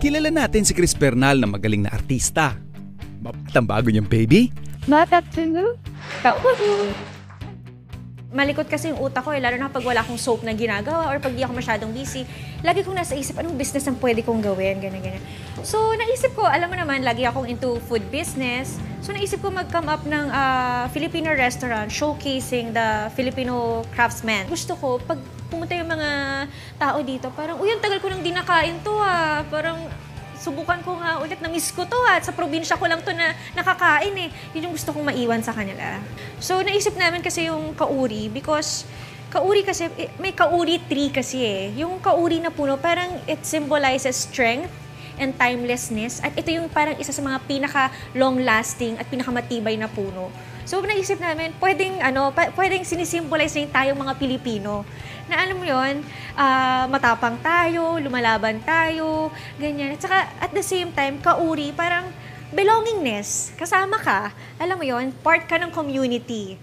kilala natin si Chris Bernal na magaling na artista. At ang bago niyang baby? Malikot kasi yung utak ko lalo na pag wala akong soap na ginagawa or pag di ako masyadong busy. Lagi kong nasa isip, anong business ang pwede kong gawin, ganyan. So, naisip ko, alam mo naman, lagi akong into food business. So, naisip ko mag-come up ng Filipino restaurant showcasing the Filipino craftsmen. Gusto ko, pag pumunta yung mga tao dito, parang, uy, ang tagal ko nang di nakain to Parang, subukan ko nga ulit, na-miss ko to sa probinsya ko lang to na nakakain Yun yung gusto kong maiwan sa kanila. So, naisip namin kasi yung kauri because kauri kasi, may kauri tree kasi Yung kauri na puno, parang it symbolizes strength and timelessness. At ito yung parang isa sa mga pinaka-long-lasting at pinakamatibay na puno. So, naisip namin, pwedeng sinisimbolize na yung tayong mga Pilipino. Na alam mo yun, matapang tayo, lumalaban tayo, ganyan. At saka, at the same time, kauri, parang belongingness. Kasama ka, alam mo yun, part ka ng community.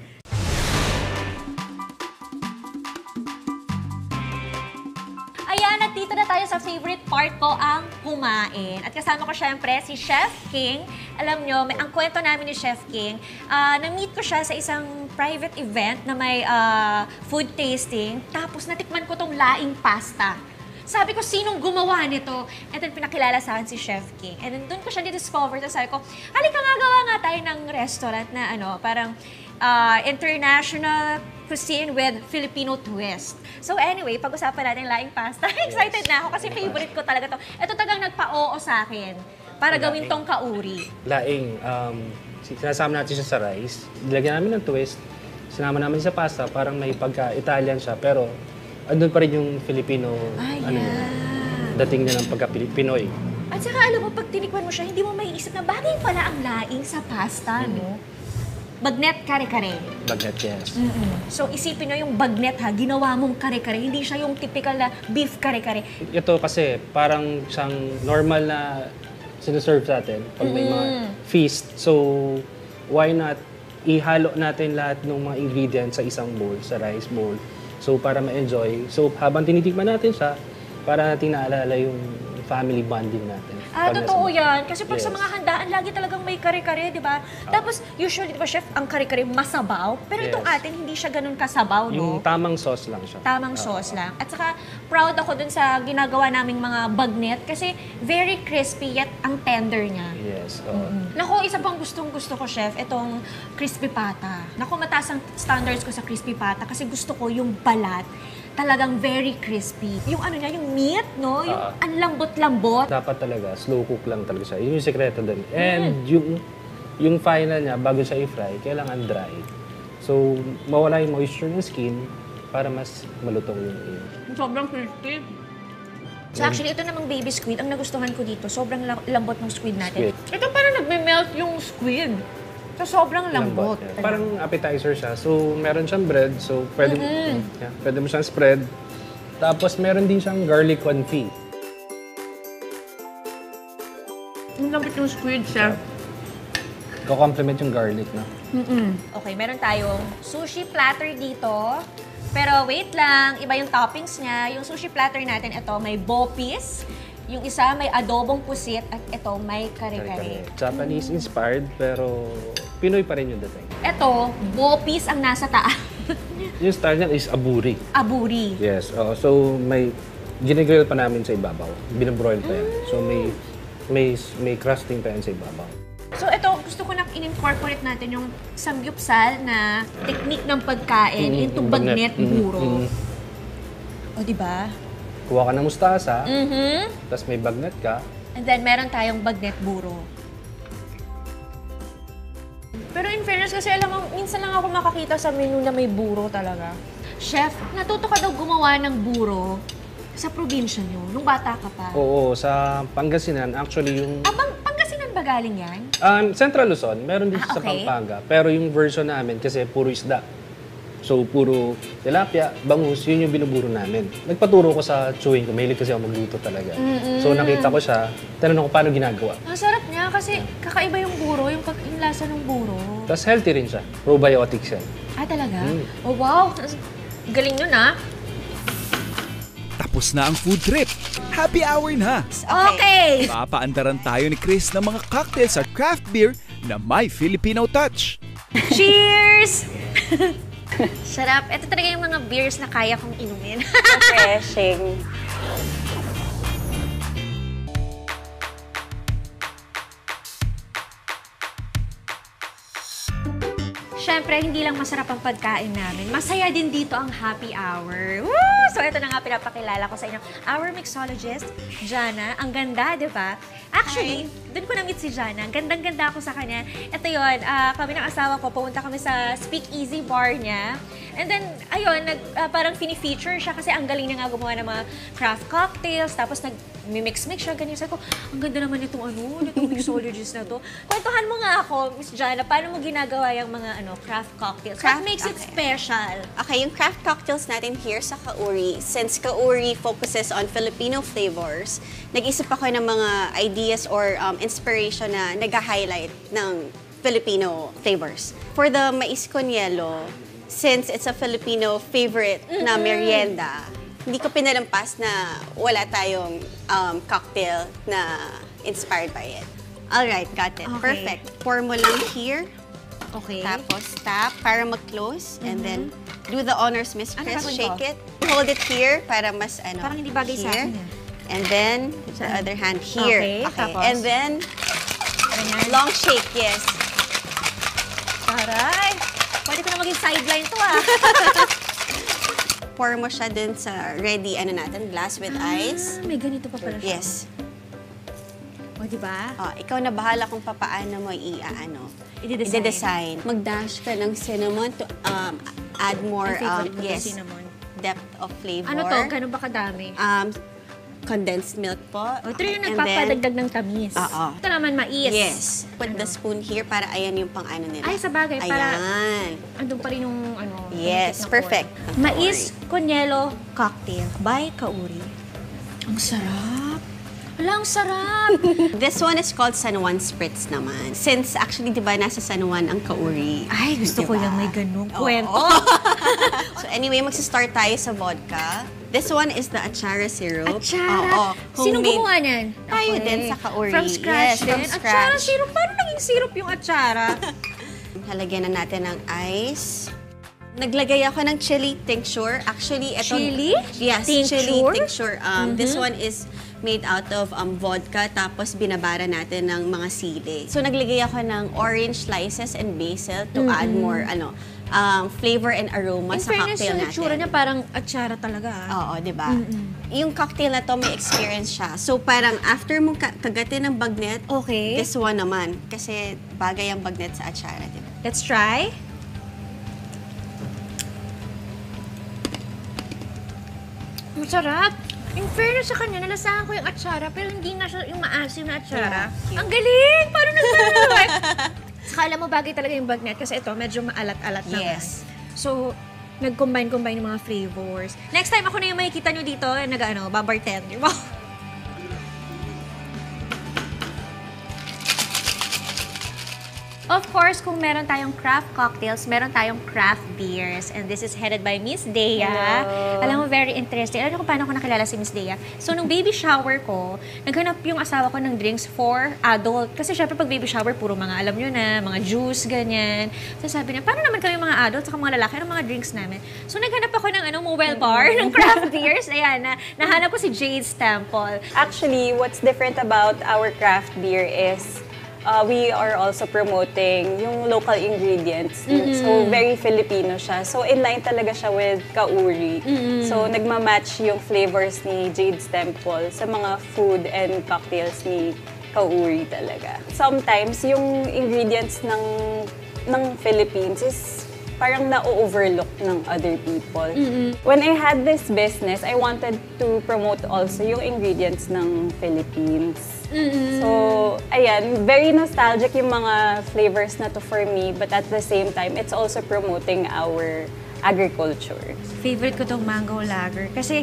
Ayan, at dito na tayo sa favorite part ko, ang kumain. At kasama ko syempre si Chef King. Alam nyo, ang kwento namin ni Chef King, na-meet ko siya sa isang private event na may food tasting. Tapos natikman ko tong laing pasta. Sabi ko, sinong gumawa nito? And then pinakilala sa akin si Chef King. And then doon ko siya di-discover. Tapos sabi ko, halika nga, gawa nga tayo ng restaurant na parang international cuisine with Filipino twist. So anyway, pag-usapan natin laing pasta. Excited na ako kasi favorite ko talaga to. Ito talagang nagpa-oo sa akin para gawin tong kauri. Laing, sinasama natin siya sa rice. Nilagyan namin ng twist. Sinama namin sa pasta, parang may pagka-Italian siya, pero andun pa rin yung Filipino, dating niya ng pagka-Pinoy. At saka alam mo, pag tinikman mo siya, hindi mo maiisip na bagay pala ang laing sa pasta, no? Bagnet kare-kare. Bagnet, yes. So isipin nyo yung bagnet ginawa mong kare-kare, hindi siya yung typical na beef kare-kare. Ito kasi parang siyang normal na sinuserve sa atin pag may mga feast. So, why not ihalo natin lahat ng mga ingredients sa isang bowl, sa rice bowl. So, para ma-enjoy. So, habang tinitikman natin siya, para natin naalala yung family bonding natin. Totoo yan. Kasi pag sa mga handaan, lagi talagang may kare-kare, di ba? Tapos, usually, di ba, chef, ang kare-kare masabaw. Pero itong atin, hindi siya ganun kasabaw, no? Yung tamang sauce lang siya. Tamang sauce lang. At saka, proud ako dun sa ginagawa naming mga bagnet kasi very crispy yet ang tender niya. Yes. Naku, isa pang gustong-gusto ko, chef, itong crispy pata. Naku, mataas ang standards ko sa crispy pata kasi gusto ko yung balat. Talagang very crispy. Yung ano niya, yung meat, no? Yung ang lambot-lambot. Dapat talaga, slow cook lang talaga siya. Yun yung sekreto din. And yung final niya, bago siya i-fry, kailangan dry. So, mawala yung moisture ng skin para mas malutong yung Sobrang crispy. So actually, ito namang baby squid, ang nagustuhan ko dito, sobrang lambot ng squid natin. Ito parang nagme-melt yung squid. So, sobrang lambot. Parang appetizer siya. So, meron siyang bread. So, pwede mo siyang spread. Tapos, meron din siyang garlic confit. Ang lambot yung squid, chef. Ko-complement yung garlic, no? Okay, meron tayong sushi platter dito. Pero wait lang, iba yung toppings niya. Yung sushi platter natin, ito may bopis. Yung isa may adobong pusit at ito may kare-kare. Japanese-inspired pero Pinoy pa rin yung dating. Ito, bopis ang nasa taas. Yung style niya is aburi. Aburi. Yes. So may ginigrill pa namin sa ibabaw. Binabroil pa yan. So may crusting pa yan sa ibabaw. So ito, gusto ko na in-incorporate natin yung samgyupsal na technique ng pagkain into bagnet buro. O, diba? Kuha ka ng mustasa, tapos may bagnet ka. And then, meron tayong bagnet buro. Pero in fairness, kasi alam mo, minsan lang ako makakita sa menu na may buro talaga. Chef, natuto ka daw gumawa ng buro sa probinsya nyo, nung bata ka pa. Oo, sa Pangasinan, actually yung... Pangasinan ba galing yan? Central Luzon, meron din sa Pampanga. Pero yung version namin, kasi puro isda. So, puro tilapia, bangus, yun yung binuburo namin. Nagpaturo ko sa chewing ko. Mahilig kasi ako magluto talaga. So, nakita ko siya. Tinanong ko paano ginagawa. Ang sarap niya kasi kakaiba yung buro, yung lasa ng buro. Tapos healthy rin siya. Probiotics yan. Talaga? Oh, wow! Galing nun, Tapos na ang food trip. happy hour na. Okay! Papaandaran tayo ni Chris ng mga cocktails at craft beer na may Filipino touch. Cheers! Sarap. Ito talaga yung mga beers na kaya kong inumin. Refreshing. Siyempre, hindi lang masarap ang pagkain namin. Masaya din dito ang happy hour. Woo! So, ito na nga pinapakilala ko sa inyo. Our mixologist, Jana. Ang ganda, di ba? Actually, doon ko na-meet si Jana. Gandang-ganda ako sa kanya. Ito yun, kami ng asawa ko, pumunta kami sa Speakeasy bar niya. And then, ayun, parang fini-feature siya kasi ang galing niya nga gumawa ng mga craft cocktails. Tapos nag-mix-mix siya, ganyan. Sabi ko, ang ganda naman nitong mixologist na to. Kwentuhan mo nga ako, Miss Jana, paano mo ginagawa yung mga craft cocktails? What makes it special? Okay, yung craft cocktails natin here sa Kauri, since Kauri focuses on Filipino flavors, nag-isip ako ng mga ideas or inspiration na nag-highlight ng Filipino flavors. For the mais con hielo, since it's a Filipino favorite na merienda, hindi ko pinalampas na wala tayong cocktail na inspired by it. Alright, got it. Okay. Perfect. Pour mo lang here. Okay. Tapos tap para mag-close. And then do the honors, Miss Ano Chris. gagawin Shake ko? it. Hold it here para mas Parang hindi bagay sa here. akin eh. And then the other hand here. Okay, tapos? And then Ganyan. long shake, yes. Taray! Pwede ko na maging sideline to Pour mo siya dun sa ready natin, glass with ice. May ganito pa pala siya. Yes. O, diba? Ikaw na bahala kung papaano mo i-design. Mag-dash ka ng cinnamon to add more Cinnamon. depth of flavor. Ano to? Ganun ba kadami? Condensed milk po. Ito yung And nagpapadagdag ng tamis. Oo. Ito naman, mais. Yes. Put the spoon here para ayan yung pang-ano nila. Ay, sa bagay, para Ayan. andun pa rin yung Yes, tumikit na perfect. corn. Mais con hielo cocktail by Kauri. Ang sarap. Wala, ang sarap. This one is called San Juan Spritz naman. Since actually, di ba, nasa San Juan ang Kauri. Ay, gusto ko Diba? yung may ganung Oo. kwento. So anyway, magsa-start tayo sa vodka. This one is the Achara syrup. Atsara. Oo, Sinong homemade. gumawa niyan? Tayo din sa Kauri. From scratch Yes, from din? scratch. Atsara syrup. Paano naging syrup yung atsara? Halagyan na natin ng ice. Naglagay ako ng chili tincture. Actually, ito... Chili? Yes, Tincture? chili tincture. This one is made out of vodka, tapos binabara natin ng mga sili. So, naglagay ako ng orange slices and basil to add more flavor and aroma In sa fairness, cocktail yung natin. itsura niya parang atsara talaga. Oo, di ba? Yung cocktail na to, may experience siya. So, parang after mong kagatin ng bagnet, Okay. this one naman. Kasi bagay ang bagnet sa atsara, di ba? Let's try. Ang sarap. In fairness sa kanya, nalasahan ko yung atsara, pero hindi nga siya yung maasim na atsara. Yeah, cute. Ang galing! Paano nagkaroon? Saka alam mo, bagay talaga yung bagnet kasi ito, medyo maalat-alat naman. Yes. So, nag-combine yung mga flavors. Next time, ako na yung makikita nyo dito, babartender. Wow! Of course, kung meron tayong craft cocktails, meron tayong craft beers. And this is headed by Miss Dea. Hello. Alam mo, very interesting. Alam mo kung paano ko nakilala si Miss Dea? So, nung baby shower ko, naghanap yung asawa ko ng drinks for adult. Kasi syempre, pag baby shower, puro mga, alam nyo na, mga juice, ganyan. So, sabi niya, paano naman kami mga adult, saka mga lalaki, ano mga drinks namin? So, naghanap ako ng mobile bar, ng craft beers. Ayan, nahanap ko si Jade's Temple. Actually, what's different about our craft beer is we are also promoting yung local ingredients. So, very Filipino siya. So, in line talaga siya with Kauri. So, nagmamatch yung flavors ni Jade's Temple sa mga food and cocktails ni Kauri talaga. Sometimes, yung ingredients ng Philippines is parang na-overlook ng other people. When I had this business, I wanted to promote also yung ingredients ng Philippines. So, ayan, very nostalgic yung mga flavors na to for me, but at the same time, it's also promoting our agriculture. Favorite ko tong mango lager kasi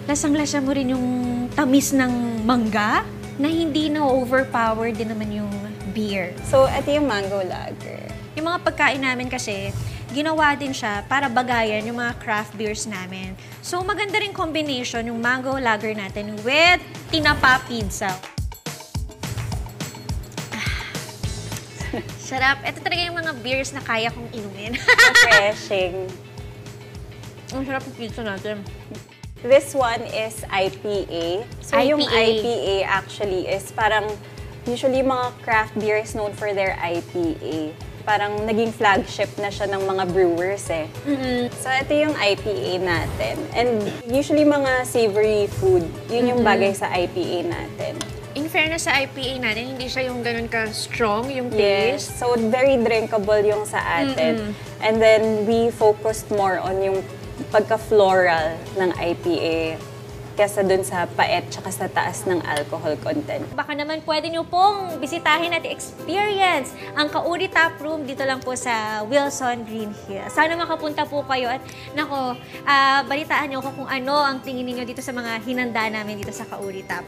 lasang-lasa mo rin yung tamis ng mangga na hindi na-overpower din naman yung beer. So, ito yung mango lager. Yung mga pagkain namin kasi, ginawa din siya para bagayan yung mga craft beers namin. So, maganda rin combination yung mango lager natin with tinapa pizza. Sarap. Ito talaga yung mga beers na kaya kong inumin. Refreshing. Ang sarap ng pizza natin. This one is IPA. So yung IPA. IPA actually is parang usually mga craft beers known for their IPA. Parang naging flagship na siya ng mga brewers eh. So ito yung IPA natin. And usually mga savory food, yun yung bagay sa IPA natin. In fairness sa IPA natin, hindi siya yung ganun ka-strong yung Yes. taste. So very drinkable yung sa atin. And then we focused more on yung pagka-floral ng IPA kesa dun sa paet tsaka sa taas ng alcohol content. Baka naman pwede nyo pong bisitahin at experience ang Ka-Uri Tap Room dito lang po sa Wilson Green Hills. Sana makapunta po kayo at nako, balitaan nyo ko kung ano ang tingin niyo dito sa mga hinanda namin dito sa Ka-Uri Tap.